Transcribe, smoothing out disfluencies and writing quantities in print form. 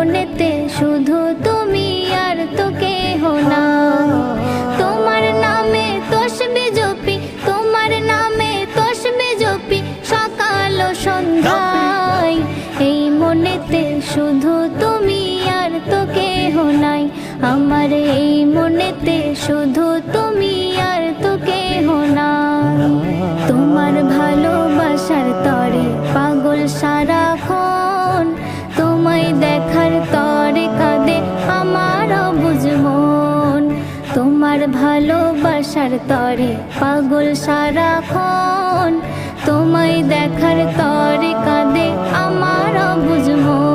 মনেতে শুধু তুমি আর তো কেহ না। তোমার নামে তসবিহ জপি, তোমার নামে তসবিহ জপি সকাল ও সন্ধ্যায়। এই মনেতে শুধু তুমি আর তো কেহ নাই, আমার এই মনেতে শুধু তুমি আর তো কেহ নাই। তোমার ভালোবাসার তরে পাগল সারাক্ষণ, তোমায় দেখার তরে কাঁদে আমার অবুঝ মন। তোমার ভালোবাসার তরে পাগল সারাক্ষণ, তোমায় দেখার তরে কাঁদে আমার অবুঝ মন।